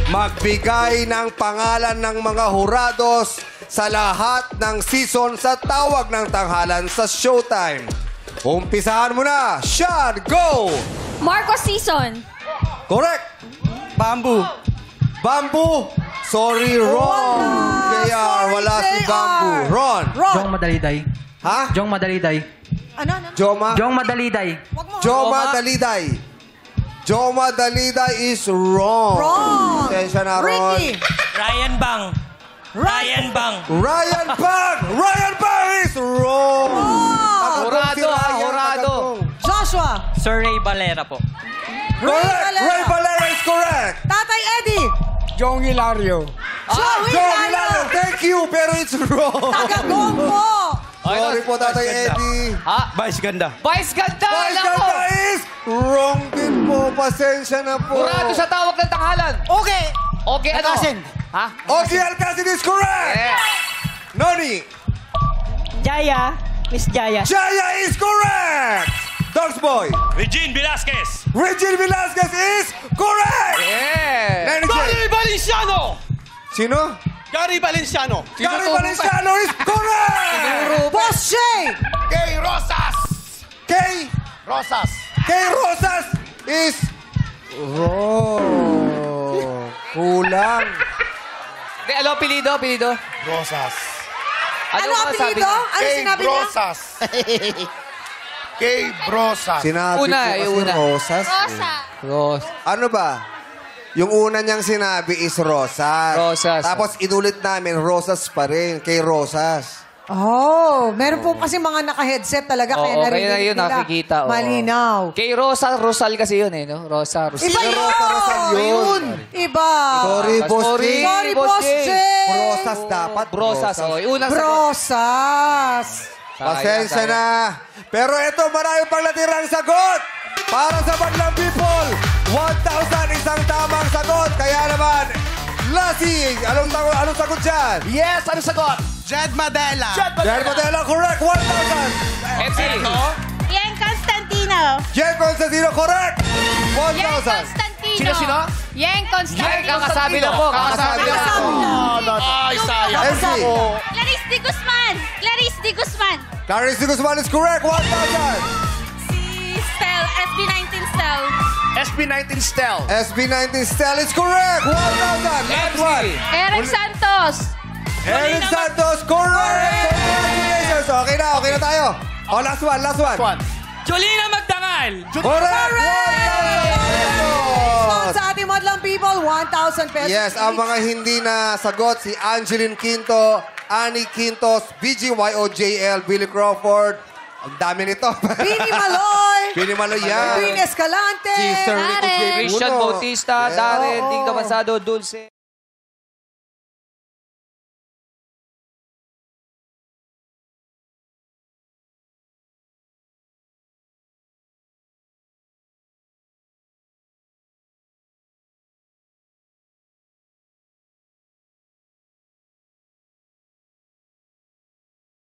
Magbigay ng pangalan ng mga hurados sa lahat ng season sa tawag ng tanghalan sa Showtime. Umpisahan mo na. Sean, go! Marcos season. Correct. Bamboo. Bamboo. Sorry, wrong. JR, wala si Bamboo. Ron. Jong Madaliday. Ha? Jong Madaliday. Ano? Joma? Jong Madaliday. Joma Daliday. Joma Daliday is wrong. Wrong. Tensya na, Ron. Ricky. Ryan Bang. Ryan Bang. Ryan Bang! Ryan Bang is wrong! Horado, horado. Joshua. Sir Ray Valera po. Correct! Ray Valera is correct! Tatay Eddie. Jong Hilario. Joey Joe Lalo. Milano, thank you, pero it's wrong. Taga-gong po. Sorry po, Tatay Eddie. Ha? Vice ganda. Vice ganda! Vice Alam mo! ganda is wrong din po. Pasensya na po. Horado sa tawag ng tanghalan. Okay. Okay, ano? Alcacen. Ha? Okay, Alcacid is correct! Yeah. Noni, Jaya. Miss Jaya. Jaya is correct! Dogs Boy, Regine Velasquez. Regine Velasquez is correct! Yeah. Nanny J. Valenciano. Sino? Gary Valenciano. Gary Valenciano is correct! Boss Shay. Gay Rosas. Kay Rosas. Kay Rosas is wrong. Kulang. Hindi, ano apelido? Apelido? Rosas. Ano ba sabi apelido? niya? Ano sinabi niya? Rosas. Gay Brosas. Sinabi Una, ko yung kasi una. Rosas. Rosa. Ros. Ano ba? Yung una niyang sinabi is Rosas. Rosas. Tapos inulit namin, Rosas pa rin. Kay Rosas. Oh, meron po kasi mga naka-headset talaga. Kaya Oo, narinig kaya na yun nila. nakikita. Oo. Malinaw. Kay Rosa, Rosal kasi yun eh, no? Rosa, Rosal. Iba Kay yun! Rosa Rosal yun. Iba! Sorry, Boss Sorry. Jay. Sorry, Boss Boss Jay. Jay! Rosas dapat. Brosas, oh. Yung unang sagot. Brosas! Pasensya Sayang, na. Pero ito, marami pang natirang sagot. Para sa Badlang People, 1,000 isang tamang sagot. Kaya naman, Lassie, anong sagot dyan? Yes, ano sagot? Jed Madela. Dahil Modelo, correct, 1,000. MC. Yang Constantino. Jen Constantino, correct, Yang 1,000. Constantino. Sino? Yang Constantino. Ay, kakasabi lang po. Kakasabi lang po. Ay, sayang. MC, Clarice de Guzman. Clarice de Guzman. Caris de Guzman is correct, 1,000. Si Stel. SB19 Stel. SB19 Stel. SB19 Stel is correct, 1,000. Last MC. one. Eric Santos. Eric Santos, correct. Congratulations. Okay na tayo. Oh, last one. Jolina Magdangal. Correct, 1,000 Sa ating Madlang People, 1,000 pesos. Yes, ang mga hindi na sagot, si Angeline Quinto, Annie Quintos, BGYOJL, Billy Crawford. Ang dami nito. Bini Maloy. Bini Maloy yan. Queen Escalante. Si Sir Rico Darren. J. Christian Puno. Bautista, Yes. Darren, Oo. Ding Damasado, Dulce.